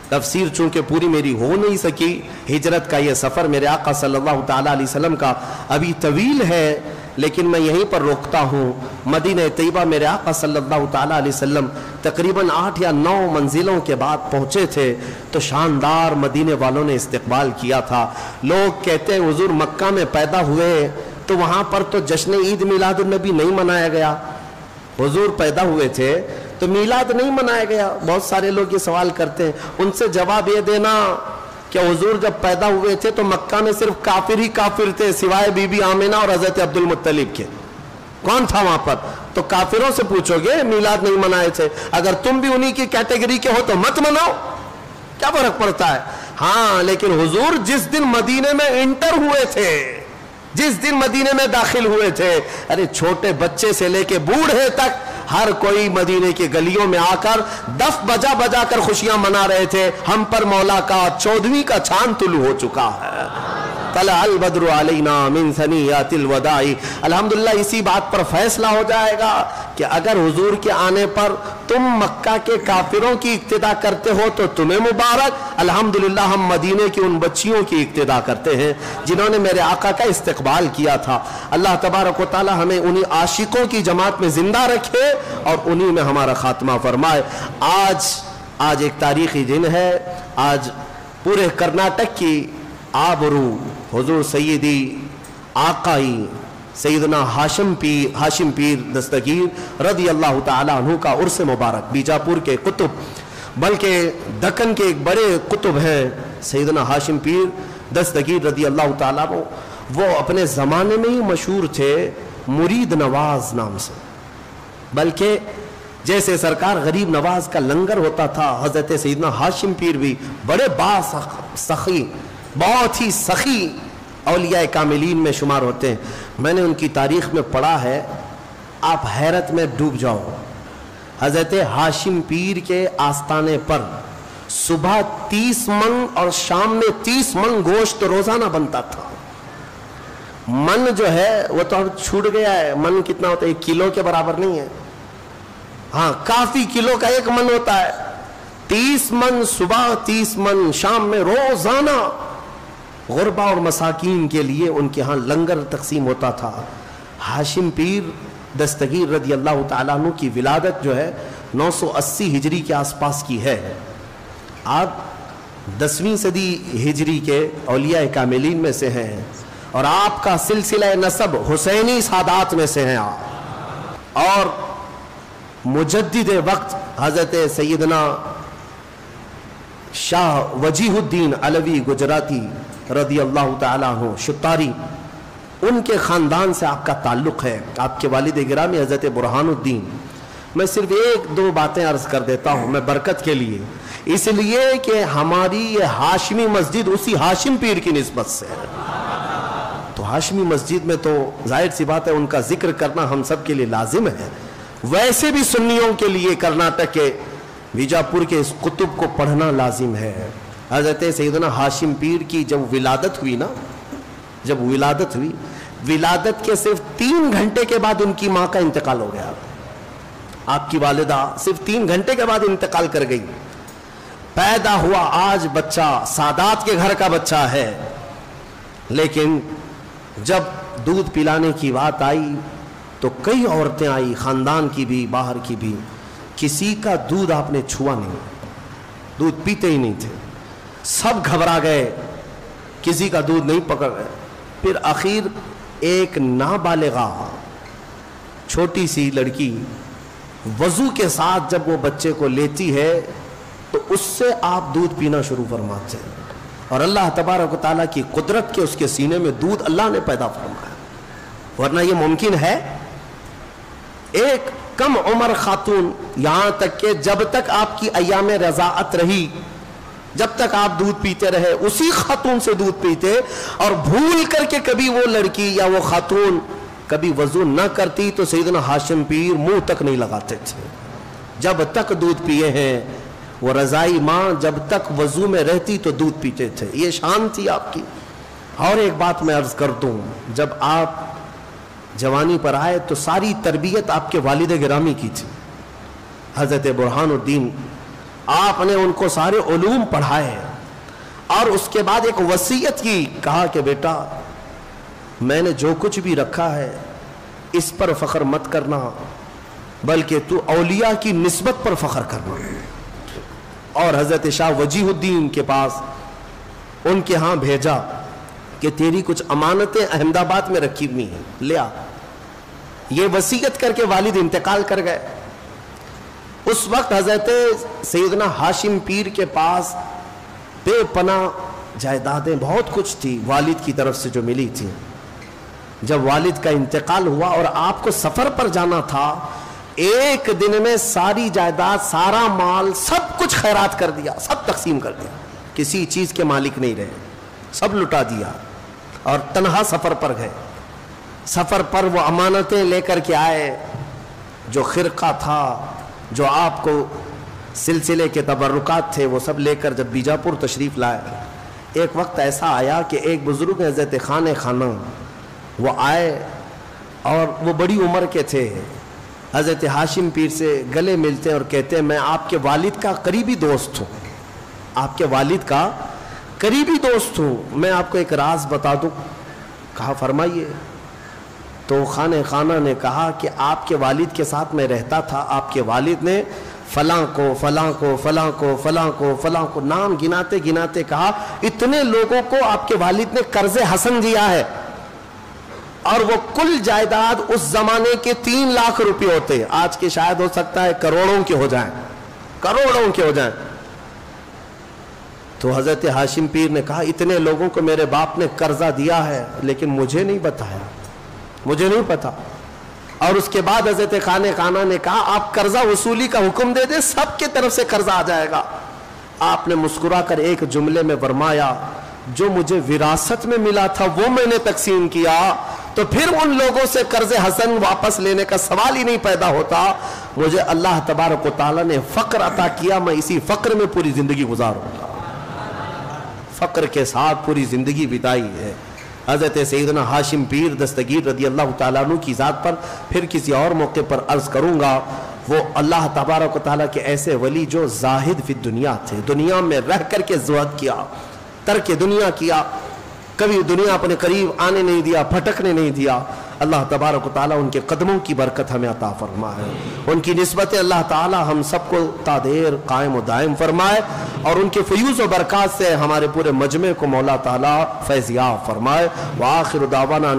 تفسیر چونکہ پوری میری ہو نہیں سکی, ہجرت کا یہ سفر میرے آقا صلی اللہ تعالیٰ علیہ وسلم کا ابھی طویل ہے, لیکن میں یہیں پر روکتا ہوں. مدینہ طیبہ میرے آقا صلی اللہ تعالیٰ علیہ وسلم تقریباً 8 یا 9 منزلوں کے بعد پہنچے تھے تو شاندار مدینے والوں نے استقبال کیا تھا. لوگ کہتے ہیں حضور مکہ میں پیدا ہوئے تو وہاں پر تو جشن عید میلاد النبی نہیں منایا گیا. حضور پیدا ہوئے تھے تو میلاد نہیں منایا گیا. بہت سارے لوگ یہ سوال کرتے ہیں, ان سے جواب یہ دینا کہ حضور جب پیدا ہوئے تھے تو مکہ میں صرف کافر ہی کافر تھے سوائے بی بی آمنہ اور حضرت عبد المطلب کے. کون تھا وہاں پر؟ تو کافروں سے پوچھو گے میلاد نہیں منائے تھے. اگر تم بھی انہی کی کیٹیگری کے ہو تو مت مناؤ, کیا فرق پڑتا ہے. ہاں لیکن حضور جس دن مدینے میں انٹر ہوئے تھے, جس دن مدینے میں داخل ہوئے تھے, ارے چھوٹے بچے سے لے کے بوڑھے تک ہر کوئی مدینے کی گلیوں میں آ کر دف بجا بجا کر خوشیاں منا رہے تھے. ہم پر مولا کا 14ویں کا چاند طلوع ہو چکا ہے. طلع البدر علینا من ثنیات الوداع. الحمدللہ اسی بات پر فیصلہ ہو جائے گا کہ اگر حضور کے آنے پر تم مکہ کے کافروں کی اقتدا کرتے ہو تو تمہیں مبارک. الحمدللہ ہم مدینے کی ان بچیوں کی اقتدا کرتے ہیں جنہوں نے میرے آقا کا استقبال کیا تھا. اللہ تبارک و تعالی ہمیں انہی عاشقوں کی جماعت میں زندہ رکھے اور انہی میں ہمارا خاتمہ فرمائے. آج ایک تاریخی دن ہے. آج پورے کرناٹک کی آبرو حضور سیدی آقائی سیدنا ہاشم پیر دستگیر رضی اللہ تعالی عنہ کا عرس مبارک. بیجاپور کے قطب, بلکہ دکن کے ایک بڑے قطب ہیں سیدنا ہاشم پیر دستگیر رضی اللہ تعالیٰ عنہ. وہ اپنے زمانے میں ہی مشہور تھے مرید نواز نام سے. بلکہ جیسے سرکار غریب نواز کا لنگر ہوتا تھا, حضرت سیدنا ہاشم پیر بھی بڑے سخی, بہت ہی سخی اولیاء کاملین میں شمار ہوتے ہیں. میں نے ان کی تاریخ میں پڑھا ہے, آپ حیرت میں ڈوب جاؤ. حضرت ہاشم پیر کے آستانے پر صبح 30 من اور شام میں 30 من گوشت روزانہ بنتا تھا. من جو ہے وہ تو اب چھوٹ گیا ہے, من کتنا ہوتا ہے, 1 کلو کے برابر نہیں ہے. ہاں کافی کلو کا 1 من ہوتا ہے. 30 من صبح 30 من شام میں روزانہ غربا اور مساکین کے لیے ان کے ہاں لنگر تقسیم ہوتا تھا. ہاشم پیر دستگیر رضی اللہ تعالیٰ عنہ کی ولادت جو ہے 980 ہجری کے آس پاس کی ہے. آپ 10ویں صدی ہجری کے اولیاء کاملین میں سے ہیں اور آپ کا سلسلہ نسب حسینی سادات میں سے ہیں آپ. اور مجدد وقت حضرت سیدنا شاہ وجیہ الدین علوی گجراتی رضی اللہ تعالیٰ عنہ شتاری، ان کے خاندان سے آپ کا تعلق ہے. آپ کے والد گرامی حضرت برہان الدین. میں صرف ایک دو باتیں عرض کر دیتا ہوں میں برکت کے لیے، اس لیے کہ ہماری یہ ہاشمی مسجد اسی ہاشم پیر کی نسبت سے ہے. تو ہاشمی مسجد میں تو ظاہر سی بات ہے ان کا ذکر کرنا ہم سب کے لیے لازم ہے. ویسے بھی سنیوں کے لیے کرناٹک کے بیجاپور کے اس کتب کو پڑھنا لازم ہے. حضرت سیدنا ہاشم پیر کی جب ولادت ہوئی نا، جب ولادت ہوئی، ولادت کے صرف 3 گھنٹے کے بعد ان کی ماں کا انتقال ہو گیا. آپ کی والدہ صرف 3 گھنٹے کے بعد انتقال کر گئی. پیدا ہوا آج بچہ سادات کے گھر کا بچہ ہے، لیکن جب دودھ پلانے کی بات آئی تو کئی عورتیں آئی، خاندان کی بھی باہر کی بھی. کسی کا دودھ آپ نے چھوا نہیں، دودھ پیتے ہی نہیں تھے. سب گھبرا گئے، کسی کا دودھ نہیں پکڑ گئے. پھر آخر ایک نابالغہ چھوٹی سی لڑکی وضو کے ساتھ جب وہ بچے کو لیتی ہے تو اس سے آپ دودھ پینا شروع فرماتے ہیں. اور اللہ تبارک و تعالیٰ کی قدرت کے اس کے سینے میں دودھ اللہ نے پیدا فرمایا. ورنہ یہ ممکن ہے؟ ایک کم عمر خاتون، یہاں تک کہ جب تک آپ کی ایام رضاعت رہی، جب تک آپ دودھ پیتے رہے اسی خاتون سے دودھ پیتے، اور بھول کر کے کبھی وہ لڑکی یا وہ خاتون کبھی وضو نہ کرتی تو سیدنا ہاشم پیر منہ تک نہیں لگاتے تھے. جب تک دودھ پیے ہیں وہ رضائی ماں جب تک وضو میں رہتی تو دودھ پیتے تھے. یہ شان تھی آپ کی. اور ایک بات میں عرض کر دوں، جب آپ جوانی پر آئے تو ساری تربیت آپ کے والد گرامی کی تھی، حضرت برہان الدین. آپ نے ان کو سارے علوم پڑھائے اور اس کے بعد ایک وصیت کی، کہا کہ بیٹا میں نے جو کچھ بھی رکھا ہے اس پر فخر مت کرنا، بلکہ تو اولیاء کی نسبت پر فخر کرنا. اور حضرت شاہ وجیہ الدین کے پاس ان کے ہاں بھیجا کہ تیری کچھ امانتیں احمد آباد میں رکھی ہوئی ہیں، لے آ. یہ وصیت کر کے والد انتقال کر گئے. اس وقت حضرت سیدنا ہاشم پیر کے پاس بے پناہ جائیدادیں بہت کچھ تھی والد کی طرف سے جو ملی تھی. جب والد کا انتقال ہوا اور آپ کو سفر پر جانا تھا، ایک دن میں ساری جائیداد، سارا مال، سب کچھ خیرات کر دیا، سب تقسیم کر دیا. کسی چیز کے مالک نہیں رہے، سب لٹا دیا اور تنہا سفر پر گئے. سفر پر وہ امانتیں لے کر کے آئے، جو خرقہ تھا، جو آپ کو سلسلے کے تبرکات تھے، وہ سب لے کر جب بیجاپور تشریف لائے. ایک وقت ایسا آیا کہ ایک بزرگ حضرت خانہ وہ آئے اور وہ بڑی عمر کے تھے. حضرت ہاشم پیر سے گلے ملتے اور کہتے ہیں میں آپ کے والد کا قریبی دوست ہوں، آپ کے والد کا قریبی دوست ہوں، میں آپ کو ایک راز بتا دوں. کہا فرمائیے. تو خانہ نے کہا کہ آپ کے والد کے ساتھ میں رہتا تھا، آپ کے والد نے فلاں کو فلاں کو فلاں کو فلاں کو فلاں کو نام گناتے گناتے کہا اتنے لوگوں کو آپ کے والد نے قرض حسن دیا ہے، اور وہ کل جائیداد اس زمانے کے 3 لاکھ روپے ہوتے، آج کے شاید ہو سکتا ہے کروڑوں کے ہو جائیں، کروڑوں کے ہو جائیں. تو حضرت ہاشم پیر نے کہا اتنے لوگوں کو میرے باپ نے قرضہ دیا ہے لیکن مجھے نہیں بتایا، مجھے نہیں پتا. اور اس کے بعد حضرت خانہ نے کہا آپ قرضہ وصولی کا حکم دے دیں، سب کے طرف سے قرضہ آ جائے گا. آپ نے مسکرا کر ایک جملے میں فرمایا جو مجھے وراثت میں ملا تھا وہ میں نے تقسیم کیا، تو پھر ان لوگوں سے قرض حسن واپس لینے کا سوال ہی نہیں پیدا ہوتا. مجھے اللہ تبارک و تعالیٰ نے فقر عطا کیا، میں اسی فقر میں پوری زندگی گزاروں گا. فقر کے ساتھ پوری زندگی بتائی ہے. حضرت سیدنا ہاشم پیر دستگیر رضی اللہ تعالیٰ عنہ کی ذات پر پھر کسی اور موقع پر عرض کروں گا. وہ اللہ تبارک و تعالیٰ کے ایسے ولی جو زاہد فی الدنیا تھے، دنیا میں رہ کر کے زہد کیا، ترک دنیا کیا، کبھی دنیا اپنے قریب آنے نہیں دیا، پھٹکنے نہیں دیا. اللہ تبارک و تعالیٰ ان کے قدموں کی برکت ہمیں عطا فرمائے، ان کی نسبت اللہ تعالیٰ ہم سب کو تا دیر قائم و دائم فرمائے، اور ان کے فیوز و برکات سے ہمارے پورے مجمع کو مولا تعالیٰ فیض یاب فرمائے۔ وآخر دعوانا